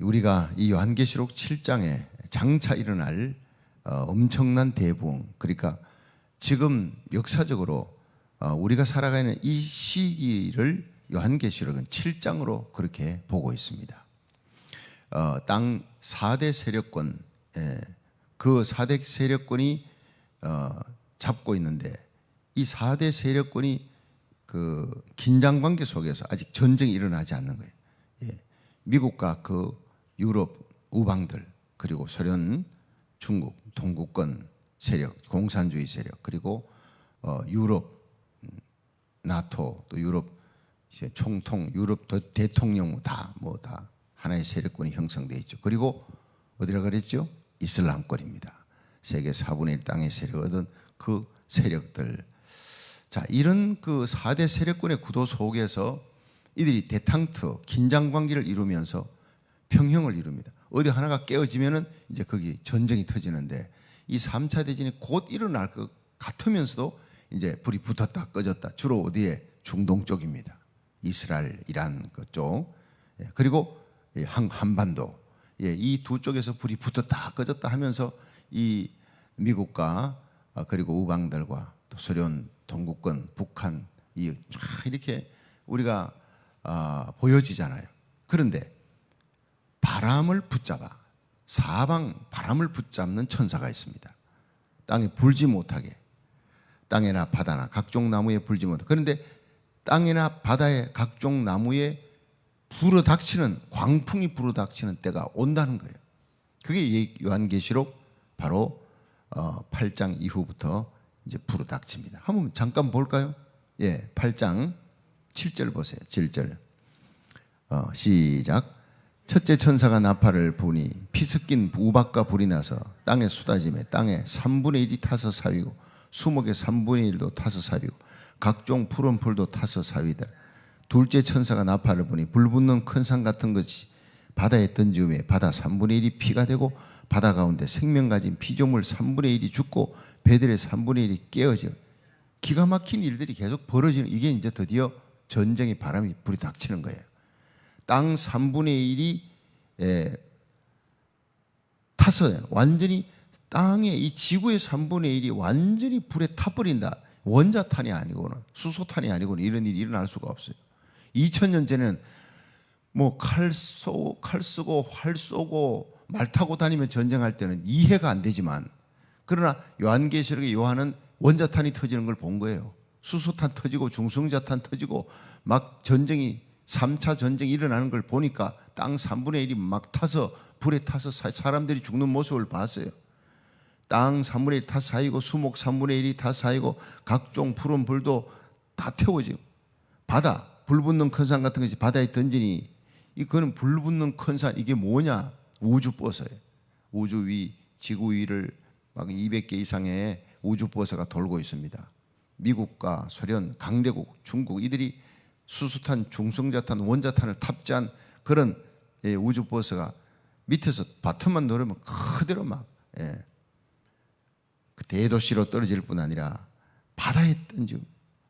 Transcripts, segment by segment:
우리가 이 요한계시록 7장에 장차 일어날 엄청난 대부흥, 그러니까 지금 역사적으로 우리가 살아가는 이 시기를 요한계시록은 7장으로 그렇게 보고 있습니다. 땅 4대 세력권, 그 4대 세력권이 잡고 있는데, 이 4대 세력권이 그 긴장관계 속에서 아직 전쟁이 일어나지 않는 거예요. 미국과 그 유럽 우방들, 그리고 소련, 중국, 동구권 세력, 공산주의 세력, 그리고 유럽, 나토, 또 유럽 이제 총통, 유럽 대통령 다 하나의 세력권이 형성되어 있죠. 그리고 어디라 그랬죠? 이슬람권입니다. 세계 4분의 1 땅의 세력을 얻은 그 세력들. 자, 이런 그 4대 세력권의 구도 속에서 이들이 대탕트, 긴장관계를 이루면서 평형을 이룹니다. 어디 하나가 깨어지면은 이제 거기 전쟁이 터지는데, 이 3차 대전이 곧 일어날 것 같으면서도 이제 불이 붙었다 꺼졌다. 주로 어디에? 중동 쪽입니다. 이스라엘, 이란 그쪽, 그리고 한반도, 이 두 쪽에서 불이 붙었다 꺼졌다 하면서 이 미국과 그리고 우방들과 또 소련, 동구권, 북한, 이렇게 우리가 보여지잖아요. 그런데 바람을 붙잡아, 사방 바람을 붙잡는 천사가 있습니다. 땅에 불지 못하게, 땅이나 바다나 각종 나무에 불지 못하게. 그런데 땅이나 바다의 각종 나무에 불어닥치는, 광풍이 불어닥치는 때가 온다는 거예요. 그게 요한계시록 바로 8장 이후부터 이제 불어닥칩니다. 한번 잠깐 볼까요? 8장 7절 보세요. 7절 시작. 첫째 천사가 나팔을 부니 피 섞인 우박과 불이 나서 땅에 쏟아지매 땅에 3분의 1이 타서 사위고 수목의 3분의 1도 타서 사위고 각종 푸른 풀도 타서 사위다. 둘째 천사가 나팔을 부니 불 붙는 큰 산 같은 것이 바다에 던지우매 바다 3분의 1이 피가 되고 바다 가운데 생명 가진 피조물 3분의 1이 죽고 배들의 3분의 1이 깨어져. 기가 막힌 일들이 계속 벌어지는, 이게 이제 드디어 전쟁의 바람이 불이 닥치는 거예요. 땅 3분의 1이 타서 완전히 땅의 이 지구의 3분의 1이 완전히 불에 타버린다. 원자탄이 아니고는, 수소탄이 아니고는 이런 일이 일어날 수가 없어요. 2000년 전에는 뭐 칼 쓰고 활 쏘고 말 타고 다니며 전쟁할 때는 이해가 안 되지만, 그러나 요한계시록의 요한은 원자탄이 터지는 걸 본 거예요. 수소탄 터지고 중성자탄 터지고 막 전쟁이 3차 전쟁이 일어나는 걸 보니까 땅 3분의 1이 막 타서 불에 타서 사람들이 죽는 모습을 봤어요. 땅 3분의 1 다 사이고 수목 3분의 1이 다 사이고 각종 푸른 불도 다 태워지고 바다, 불 붙는 큰 산 같은 것이 바다에 던지니, 이거는 불 붙는 큰 산, 이게 뭐냐? 우주버섯이에요. 우주 위, 지구 위를 막 200개 이상의 우주버섯가 돌고 있습니다. 미국과 소련, 강대국, 중국, 이들이 수소탄, 중성자탄, 원자탄을 탑재한 그런 우주버섯가 밑에서 바텀만 누르면 그대로 막 대도시로 떨어질 뿐 아니라 바다에 던지고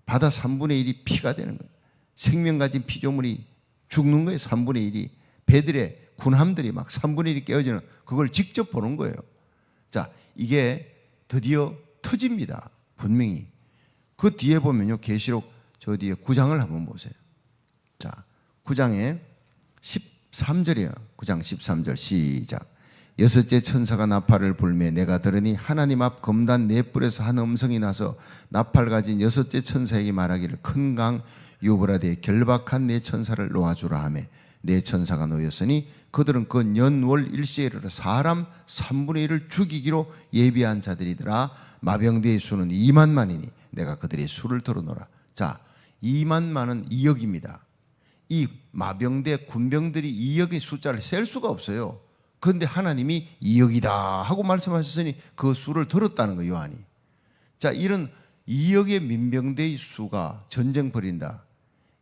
바다 3분의 1이 피가 되는 거예요. 생명 가진 피조물이 죽는 거예요. 3분의 1이. 배들의 군함들이 막 3분의 1이 깨어지는, 그걸 직접 보는 거예요. 자, 이게 드디어 터집니다. 분명히. 그 뒤에 보면요, 계시록 저 뒤에 9장을 한번 보세요. 자, 9장에 13절이에요. 9장 13절 시작. 여섯째 천사가 나팔을 불매 내가 들으니 하나님 앞 검단 네 뿔에서 한 음성이 나서 나팔 가진 여섯째 천사에게 말하기를 큰 강 유브라데에 결박한 네 천사를 놓아주라 하며 네 천사가 놓였으니 그들은 그 연월 일시에 이르러 사람 3분의 1을 죽이기로 예비한 자들이더라. 마병대의 수는 2만만이니 내가 그들의 수를 들어놓으라. 자, 2만만은 2억입니다. 이 마병대 군병들이 2억의 숫자를 셀 수가 없어요. 그런데 하나님이 2억이다 하고 말씀하셨으니 그 수를 들었다는 거예요, 요한이. 자, 이런 2억의 민병대의 수가 전쟁 벌인다.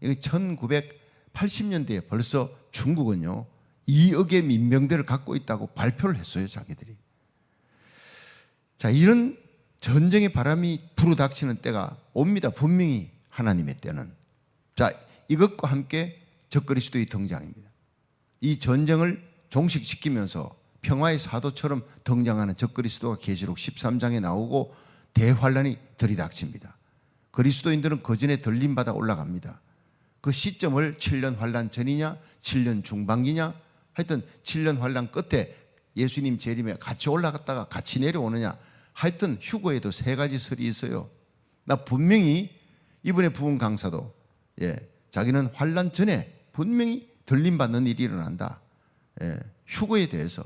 이거 1980년대에 벌써 중국은요 2억의 민병대를 갖고 있다고 발표를 했어요, 자기들이. 자, 이런 전쟁의 바람이 불어닥치는 때가 옵니다. 분명히 하나님의 때는. 자, 이것과 함께 적그리스도의 등장입니다. 이 전쟁을 종식시키면서 평화의 사도처럼 등장하는 적그리스도가 계시록 13장에 나오고 대환란이 들이닥칩니다. 그리스도인들은 그 전에 들림받아 올라갑니다. 그 시점을 7년 환란 전이냐 7년 중반기냐 하여튼 7년 환란 끝에 예수님 재림에 같이 올라갔다가 같이 내려오느냐 하여튼 휴거에도 세 가지 설이 있어요. 나 분명히 이번에 부흥 강사도 자기는 환란 전에 분명히 들림받는 일이 일어난다. 휴거에 대해서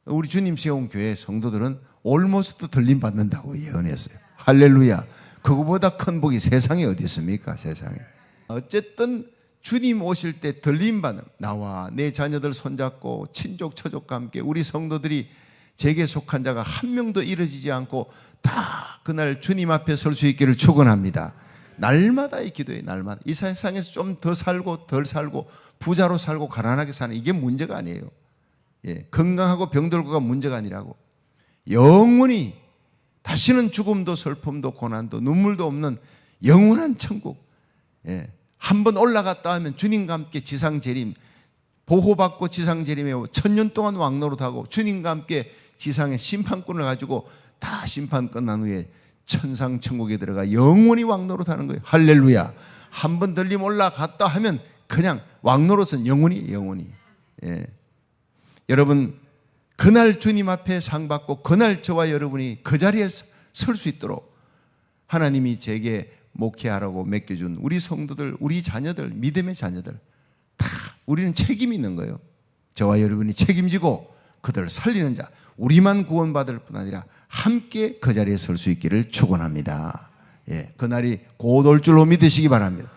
우리 주님 세운 교회 성도들은 올모스트 들림받는다고 예언했어요. 할렐루야. 그거보다 큰 복이 세상에 어디 있습니까? 세상에. 어쨌든 주님 오실 때 들림받는 나와 내 자녀들 손잡고 친족 처족과 함께 우리 성도들이 제게 속한 자가 한 명도 이뤄지지 않고 다 그날 주님 앞에 설 수 있기를 축원합니다. 날마다의 기도에 날마다 이 세상에서 좀 더 살고 덜 살고 부자로 살고 가난하게 사는 이게 문제가 아니에요. 건강하고 병들고가 문제가 아니라고 영원히 다시는 죽음도 슬픔도 고난도 눈물도 없는 영원한 천국. 한번 올라갔다 하면 주님과 함께 지상재림 보호받고 지상재림에 1000년 동안 왕노릇하고 주님과 함께 지상의 심판권을 가지고 다 심판 끝난 후에 천상 천국에 들어가 영원히 왕노릇하는 거예요. 할렐루야. 한번 들림 올라갔다 하면 그냥 왕노릇은 영원히. 여러분 그날 주님 앞에 상 받고 그날 저와 여러분이 그 자리에 설 수 있도록 하나님이 제게 목회하라고 맡겨준 우리 성도들, 우리 자녀들, 믿음의 자녀들 다 우리는 책임이 있는 거예요. 저와 여러분이 책임지고 그들을 살리는 자, 우리만 구원받을 뿐 아니라 함께 그 자리에 설 수 있기를 축원합니다. 그날이 곧 올 줄로 믿으시기 바랍니다.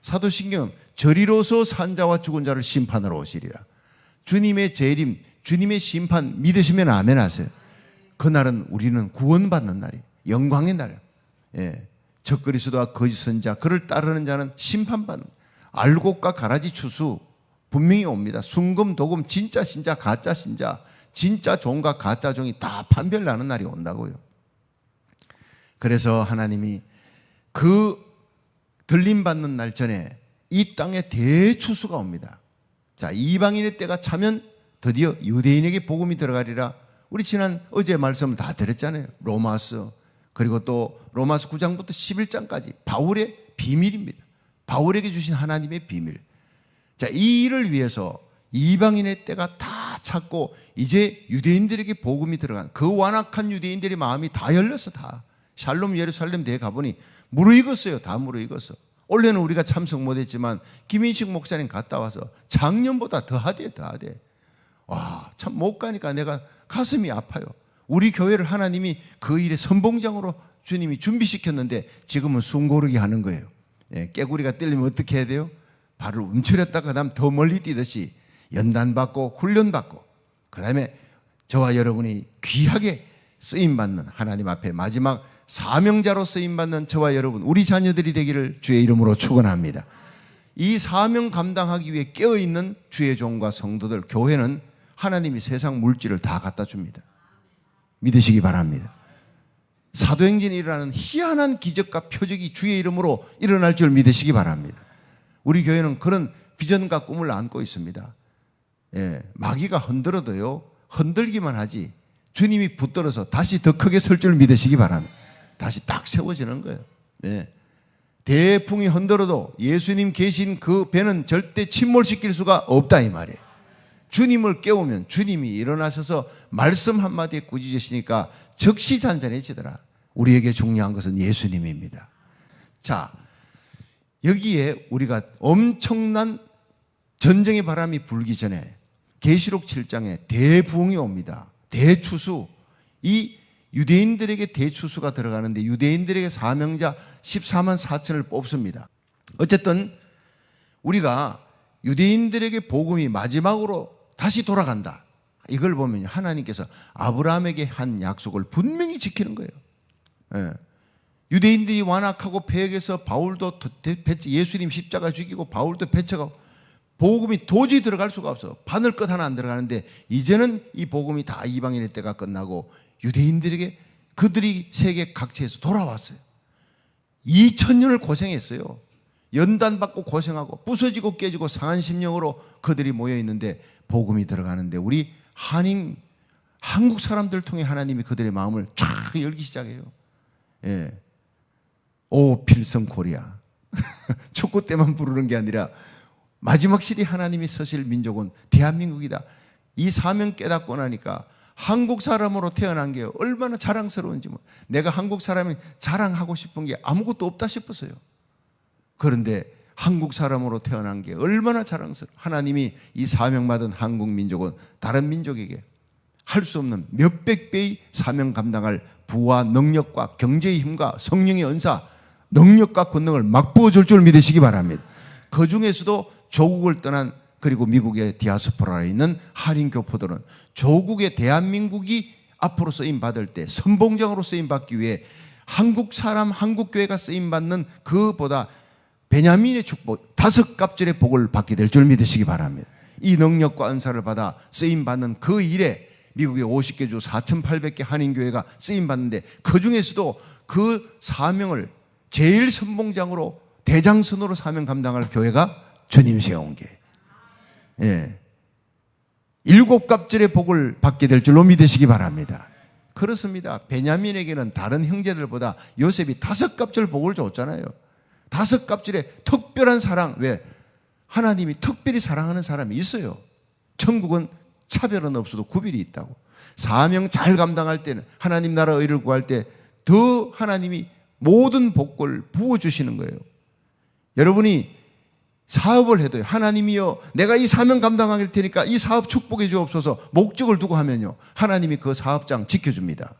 사도신경은 저리로서 산 자와 죽은 자를 심판하러 오시리라. 주님의 재림, 주님의 심판 믿으시면 아멘 하세요. 그날은 우리는 구원받는 날이에요. 영광의 날. 적그리스도와 거짓 선자 그를 따르는 자는 심판받는 알곡과 가라지 추수 분명히 옵니다. 순금 도금 진짜 신자 가짜 신자 진짜 종과 가짜 종이 다 판별나는 날이 온다고요. 그래서 하나님이 그 들림받는 날 전에 이 땅에 대추수가 옵니다. 자, 이방인의 때가 차면 드디어 유대인에게 복음이 들어가리라. 우리 지난 어제 말씀을 다 드렸잖아요. 로마서 그리고 또 로마서 9장부터 11장까지 바울의 비밀입니다. 바울에게 주신 하나님의 비밀. 자, 이 일을 위해서 이방인의 때가 다 찼고 이제 유대인들에게 복음이 들어간 그 완악한 유대인들의 마음이 다 열렸어. 다 샬롬 예루살렘 대에 가보니 무르익었어요. 다 무르익었어. 올해는 우리가 참석 못했지만 김인식 목사님 갔다 와서 작년보다 더 하대. 와, 참 못 가니까 내가 가슴이 아파요. 우리 교회를 하나님이 그 일의 선봉장으로 주님이 준비시켰는데 지금은 숨고르기 하는 거예요. 깨구리가 떼려면 어떻게 해야 돼요? 발을 움츠렸다가 그다음 더 멀리 뛰듯이 연단받고 훈련받고 그 다음에 저와 여러분이 귀하게 쓰임받는 하나님 앞에 마지막 사명자로 쓰임받는 저와 여러분 우리 자녀들이 되기를 주의 이름으로 축원합니다. 이 사명 감당하기 위해 깨어있는 주의 종과 성도들 교회는 하나님이 세상 물질을 다 갖다 줍니다. 믿으시기 바랍니다. 사도행전에 일어나는 희한한 기적과 표적이 주의 이름으로 일어날 줄 믿으시기 바랍니다. 우리 교회는 그런 비전과 꿈을 안고 있습니다. 마귀가 흔들어도요 흔들기만 하지 주님이 붙들어서 다시 더 크게 설 줄 믿으시기 바랍니다. 다시 딱 세워지는 거예요. 대풍이 흔들어도 예수님 계신 그 배는 절대 침몰시킬 수가 없다 이 말이에요. 주님을 깨우면 주님이 일어나셔서 말씀 한마디에 꾸짖으시니까 즉시 잔잔해지더라. 우리에게 중요한 것은 예수님입니다. 자, 여기에 우리가 엄청난 전쟁의 바람이 불기 전에 계시록 7장에 대부흥이 옵니다. 대추수. 이 유대인들에게 대추수가 들어가는데 유대인들에게 사명자 14만 4천을 뽑습니다. 어쨌든 우리가 유대인들에게 복음이 마지막으로 다시 돌아간다. 이걸 보면 하나님께서 아브라함에게 한 약속을 분명히 지키는 거예요. 유대인들이 완악하고 패역해서 바울도 예수님 십자가 죽이고 바울도 배척하고 복음이 도저히 들어갈 수가 없어. 바늘 끝 하나 안 들어가는데 이제는 이 복음이 다 이방인의 때가 끝나고 유대인들에게 그들이 세계 각지에서 돌아왔어요. 2000년을 고생했어요. 연단받고 고생하고 부서지고 깨지고 상한 심령으로 그들이 모여 있는데 복음이 들어가는데 우리 한국 사람들 통해 하나님이 그들의 마음을 쫙 열기 시작해요. 예. 오 필성 코리아. 축구 때만 부르는 게 아니라 마지막 시대 하나님이 서실 민족은 대한민국이다. 이 사명 깨닫고 나니까 한국 사람으로 태어난 게 얼마나 자랑스러운지, 내가 한국 사람이 자랑하고 싶은 게 아무것도 없다 싶었어요. 그런데 한국 사람으로 태어난 게 얼마나 자랑스러워. 하나님이 이 사명받은 한국 민족은 다른 민족에게 할 수 없는 몇백 배의 사명 감당할 부와 능력과 경제의 힘과 성령의 은사, 능력과 권능을 맛부어 줄 줄 믿으시기 바랍니다. 그 중에서도 조국을 떠난, 그리고 미국의 디아스포라에 있는 한인 교포들은 조국의 대한민국이 앞으로 쓰임 받을 때 선봉장으로 쓰임 받기 위해 한국 사람, 한국 교회가 쓰임 받는 그보다 베냐민의 축복, 5갑절의 복을 받게 될 줄 믿으시기 바랍니다. 이 능력과 은사를 받아 쓰임 받는 그 일에 미국의 50개 주 4,800개 한인교회가 쓰임 받는데, 그 중에서도 그 사명을 제일 선봉장으로 대장선으로 사명 감당할 교회가 주님 세운 교회. 예. 7갑절의 복을 받게 될 줄로 믿으시기 바랍니다. 그렇습니다. 베냐민에게는 다른 형제들보다 요셉이 5갑절 복을 줬잖아요. 5갑절의 특별한 사랑. 왜? 하나님이 특별히 사랑하는 사람이 있어요. 천국은 차별은 없어도 구별이 있다고. 사명 잘 감당할 때는, 하나님 나라 의를 구할 때 더 하나님이 모든 복을 부어주시는 거예요. 여러분이 사업을 해도요, 하나님이여 내가 이 사명 감당할 테니까 이 사업 축복해 주옵소서 목적을 두고 하면요, 하나님이 그 사업장 지켜줍니다.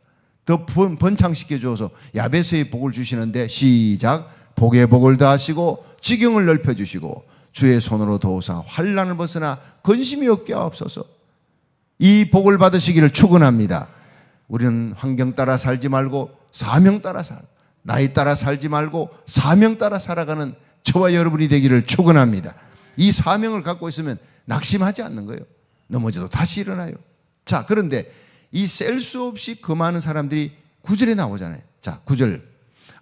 더 번창시켜 주어서 야베스의 복을 주시는데, 시작. 복의 복을 다하시고 지경을 넓혀주시고 주의 손으로 도우사 환난을 벗으나 근심이 없게 하옵소서. 이 복을 받으시기를 축원합니다. 우리는 환경 따라 살지 말고 사명 따라 나이 따라 살지 말고 사명 따라 살아가는 저와 여러분이 되기를 축원합니다. 이 사명을 갖고 있으면 낙심하지 않는 거예요. 넘어져도 다시 일어나요. 자, 그런데 이 셀 수 없이 그 많은 사람들이 9절에 나오잖아요. 자, 9절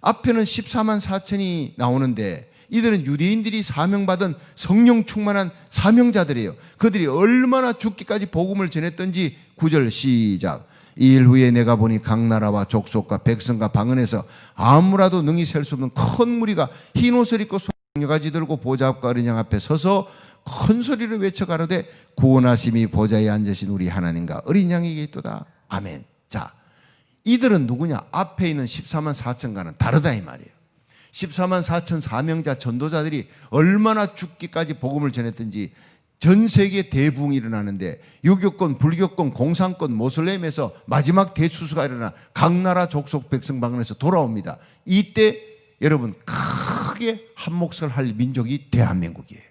앞에는 14만 4천이 나오는데, 이들은 유대인들이 사명받은 성령 충만한 사명자들이에요. 그들이 얼마나 죽기까지 복음을 전했던지. 9절 시작. 이 일 후에 내가 보니 각 나라와 족속과 백성과 방언에서 아무라도 능히 셀 수 없는 큰 무리가 흰 옷을 입고 손여가지 들고 보좌 앞과 어린 양 앞에 서서 큰 소리로 외쳐 가로되 구원하심이 보좌에 앉으신 우리 하나님과 어린 양에게 있도다. 아멘. 자, 이들은 누구냐? 앞에 있는 14만 4천과는 다르다 이 말이에요. 14만 4천 사명자 전도자들이 얼마나 죽기까지 복음을 전했든지 전 세계 대부흥이 일어나는데, 유교권, 불교권, 공산권, 모슬렘에서 마지막 대추수가 일어나 각 나라 족속 백성 방언에서 돌아옵니다. 이때 여러분 크게 한 몫을 할 민족이 대한민국이에요.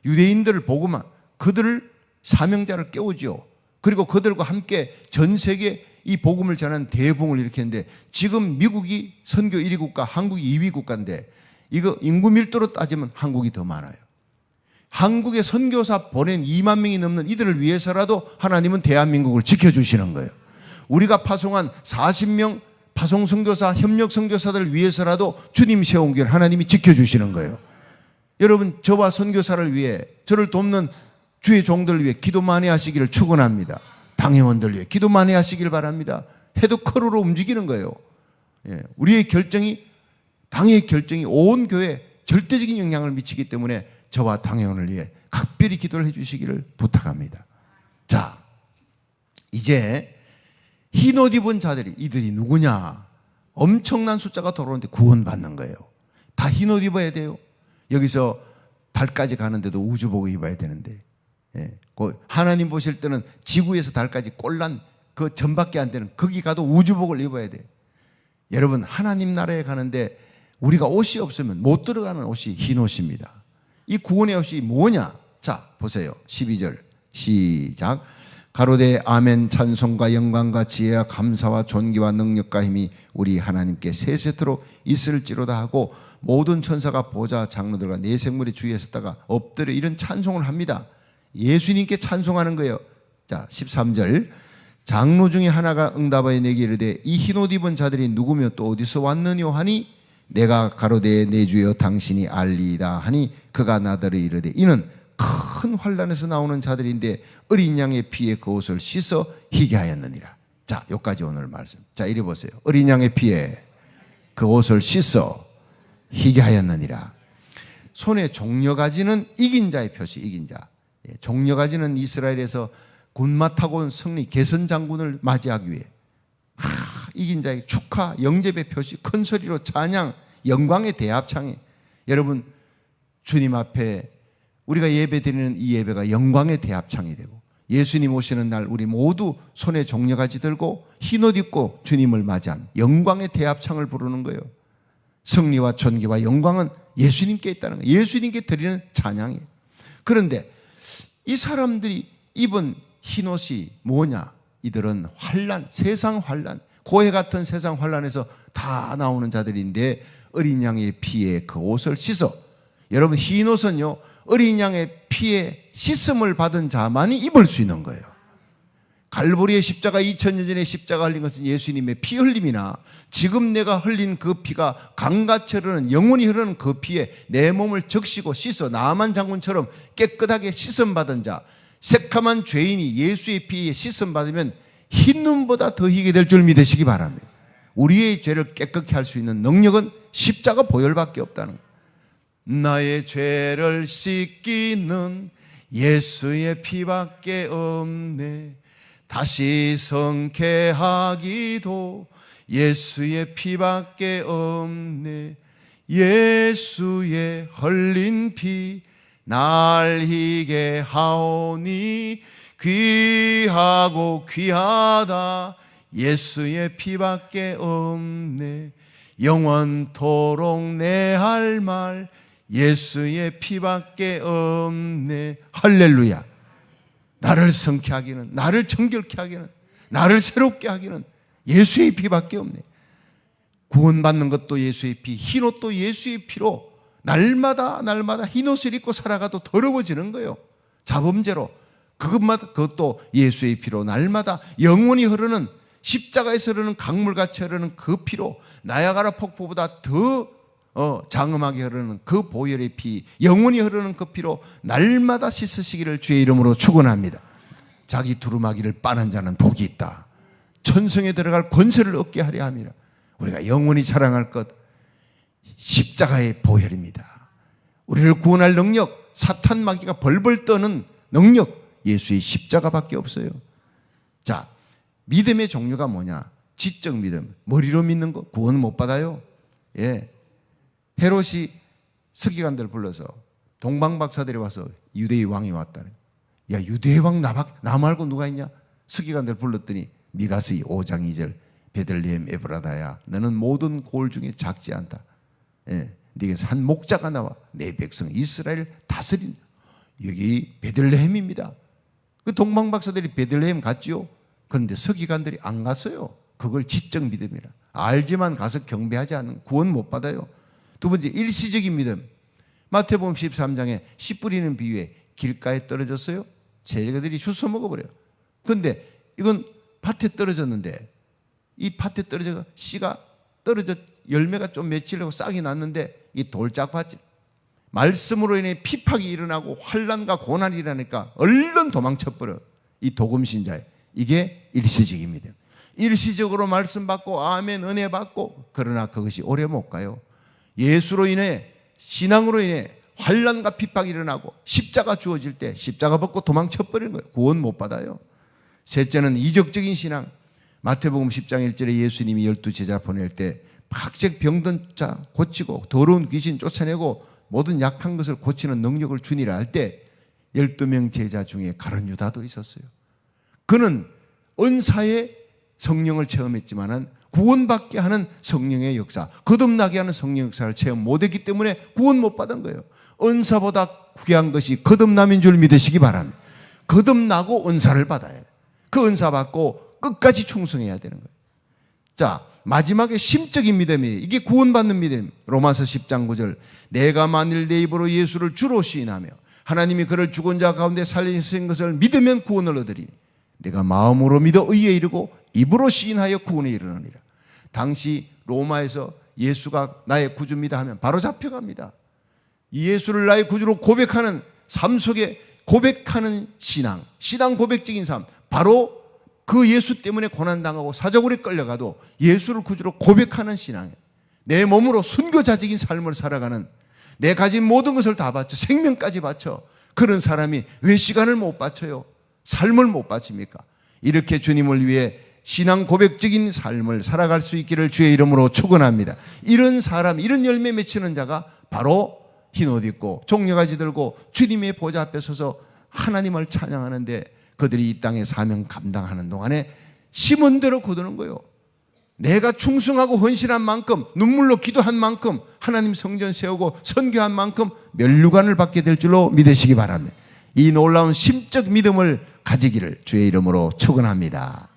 유대인들을 보고만 그들을 사명자를 깨우죠. 그리고 그들과 함께 전 세계 이 복음을 전하는 대부흥을 일으켰는데, 지금 미국이 선교 1위 국가, 한국이 2위 국가인데, 이거 인구 밀도로 따지면 한국이 더 많아요. 한국에 선교사 보낸 2만 명이 넘는 이들을 위해서라도 하나님은 대한민국을 지켜주시는 거예요. 우리가 파송한 40명 파송 선교사, 협력 선교사들을 위해서라도 주님 세운 교회를 하나님이 지켜주시는 거예요. 여러분, 저와 선교사를 위해, 저를 돕는 주의 종들을 위해 기도 많이 하시기를 축원합니다. 당회원들 위해 기도 많이 하시길 바랍니다. 헤드커러로 움직이는 거예요. 예, 우리의 결정이, 당의 결정이 온 교회에 절대적인 영향을 미치기 때문에 저와 당회원을 위해 각별히 기도를 해주시기를 부탁합니다. 자, 이제 흰옷 입은 자들이, 이들이 누구냐? 엄청난 숫자가 돌아오는데 구원받는 거예요. 다 흰옷 입어야 돼요. 여기서 달까지 가는데도 우주복을 입어야 되는데, 예, 하나님 보실 때는 지구에서 달까지 꼴난 그 전밖에 안 되는, 거기 가도 우주복을 입어야 돼요. 여러분, 하나님 나라에 가는데 우리가 옷이 없으면 못 들어가는 옷이 흰 옷입니다. 이 구원의 옷이 뭐냐? 자, 보세요. 12절 시작. 가로되 아멘. 찬송과 영광과 지혜와 감사와 존귀와 능력과 힘이 우리 하나님께 세세토록 있을지로다 하고, 모든 천사가 보좌 장로들과 네 생물의 주위에 섰다가 엎드려 이런 찬송을 합니다. 예수님께 찬송하는 거예요. 자, 13절 장로 중에 하나가 응답하여 내게 이르되 이 흰옷 입은 자들이 누구며 또 어디서 왔느냐 하니, 내가 가로되 내 주여 당신이 알리이다 하니 그가 나더러 이르되 이는 큰 환난에서 나오는 자들인데 어린 양의 피에 그 옷을 씻어 희게 하였느니라. 자, 여기까지 오늘 말씀. 자, 이리 보세요. 어린 양의 피에 그 옷을 씻어 희게 하였느니라. 손에 종려가지는 이긴 자의 표시, 이긴 자. 종려가지는 이스라엘에서 군마 타고 온 승리 개선 장군을 맞이하기 위해 이긴 자에게 축하, 영접의 표시, 큰 소리로 찬양, 영광의 대합창이. 여러분, 주님 앞에 우리가 예배드리는 이 예배가 영광의 대합창이 되고 예수님 오시는 날 우리 모두 손에 종려가지 들고 흰옷 입고 주님을 맞이한 영광의 대합창을 부르는 거예요. 승리와 존귀와 영광은 예수님께 있다는 거예요. 예수님께 드리는 찬양이에요. 그런데 이 사람들이 입은 흰옷이 뭐냐? 이들은 환난, 세상 환난, 고해 같은 세상 환난에서 다 나오는 자들인데 어린 양의 피에 그 옷을 씻어. 여러분, 흰옷은요 어린 양의 피에 씻음을 받은 자만이 입을 수 있는 거예요. 갈보리의 십자가, 2000년 전에 십자가 흘린 것은 예수님의 피 흘림이나 지금 내가 흘린 그 피가 강같이 흐르는, 영원히 흐르는 그 피에 내 몸을 적시고 씻어 나아만 장군처럼 깨끗하게 씻음 받은 자, 새카만 죄인이 예수의 피에 씻음 받으면 흰 눈보다 더 희게 될 줄 믿으시기 바랍니다. 우리의 죄를 깨끗게 할 수 있는 능력은 십자가 보혈밖에 없다는 거예요. 나의 죄를 씻기는 예수의 피밖에 없네. 다시 성케하기도 예수의 피밖에 없네. 예수의 흘린 피 날 희게 하오니 귀하고 귀하다 예수의 피밖에 없네. 영원토록 내 할 말 예수의 피밖에 없네. 할렐루야. 나를 성케하기는, 나를 정결케 하기는, 나를 새롭게 하기는 예수의 피밖에 없네. 구원받는 것도 예수의 피, 흰옷도 예수의 피로 날마다 흰옷을 입고 살아가도 더러워지는 거예요. 자범죄로. 그것도 예수의 피로 날마다 영원히 흐르는, 십자가에서 흐르는 강물같이 흐르는 그 피로 나야가라 폭포보다 더 장엄하게 흐르는 그 보혈의 피, 영원히 흐르는 그 피로 날마다 씻으시기를 주의 이름으로 축원합니다. 자기 두루마기를 빠는 자는 복이 있다. 천성에 들어갈 권세를 얻게 하려 함이라. 우리가 영원히 자랑할 것 십자가의 보혈입니다. 우리를 구원할 능력, 사탄 마귀가 벌벌 떠는 능력, 예수의 십자가밖에 없어요. 자, 믿음의 종류가 뭐냐? 지적 믿음, 머리로 믿는 거 구원 못 받아요. 예. 헤롯이 서기관들 불러서 동방박사들이 와서 유대의 왕이 왔다네. 야, 유대의 왕 나 말고 누가 있냐? 서기관들 불렀더니 미가스의 5장 2절 베들레헴 에브라다야 너는 모든 고을 중에 작지 않다. 예, 네게서 한 목자가 나와 내 백성 이스라엘 다스린. 여기 베들레헴입니다. 그 동방박사들이 베들레헴 갔지요. 그런데 서기관들이 안 갔어요. 그걸 지적 믿음이라. 알지만 가서 경배하지 않는 구원 못 받아요. 두 번째, 일시적인 믿음. 마태복음 13장에 씨 뿌리는 비유에 길가에 떨어졌어요. 제자들이 주워 먹어버려요. 그런데 이건 밭에 떨어졌는데 이 밭에 떨어져 씨가 떨어져 열매가 좀 맺히려고 싹이 났는데 이 돌짝밭이 말씀으로 인해 피팍이 일어나고 환난과 고난이 일어나니까 얼른 도망쳐버려. 이 도금신자에. 이게 일시적인 믿음. 일시적으로 말씀 받고 아멘 은혜 받고, 그러나 그것이 오래 못 가요. 예수로 인해, 신앙으로 인해 환난과 핍박이 일어나고 십자가 주어질 때 십자가 벗고 도망쳐버리는 거예요. 구원 못 받아요. 셋째는 이적적인 신앙. 마태복음 10장 1절에 예수님이 12제자 보낼 때 박색 병든 자 고치고 더러운 귀신 쫓아내고 모든 약한 것을 고치는 능력을 주니라 할 때 12명 제자 중에 가룟 유다도 있었어요. 그는 은사의 성령을 체험했지만은 구원받게 하는 성령의 역사, 거듭나게 하는 성령 역사를 체험 못했기 때문에 구원 못 받은 거예요. 은사보다 귀한 것이 거듭남인 줄 믿으시기 바랍니다. 거듭나고 은사를 받아야 돼요. 그 은사 받고 끝까지 충성해야 되는 거예요. 자, 마지막에 심적인 믿음이에요. 이게 구원받는 믿음. 로마서 10장 9절 내가 만일 내 입으로 예수를 주로 시인하며 하나님이 그를 죽은 자 가운데 살리신 것을 믿으면 구원을 얻으리니 내가 마음으로 믿어 의에 이르고 입으로 시인하여 구원에 이르느니라. 당시 로마에서 예수가 나의 구주입니다 하면 바로 잡혀갑니다. 예수를 나의 구주로 고백하는 삶 속에 고백하는 신앙 고백적인 삶, 바로 그 예수 때문에 고난당하고 사자굴에 끌려가도 예수를 구주로 고백하는 신앙, 내 몸으로 순교자적인 삶을 살아가는, 내 가진 모든 것을 다 바쳐 생명까지 바쳐 그런 사람이 왜 시간을 못 바쳐요? 삶을 못 바칩니까? 이렇게 주님을 위해 신앙 고백적인 삶을 살아갈 수 있기를 주의 이름으로 축원합니다. 이런 사람, 이런 열매 맺히는 자가 바로 흰옷 입고 종려가지 들고 주님의 보좌 앞에 서서 하나님을 찬양하는데, 그들이 이 땅의 사명 감당하는 동안에 심은 대로 거두는 거예요. 내가 충성하고 헌신한 만큼, 눈물로 기도한 만큼, 하나님 성전 세우고 선교한 만큼 면류관을 받게 될 줄로 믿으시기 바랍니다. 이 놀라운 심적 믿음을 가지기를 주의 이름으로 축원합니다.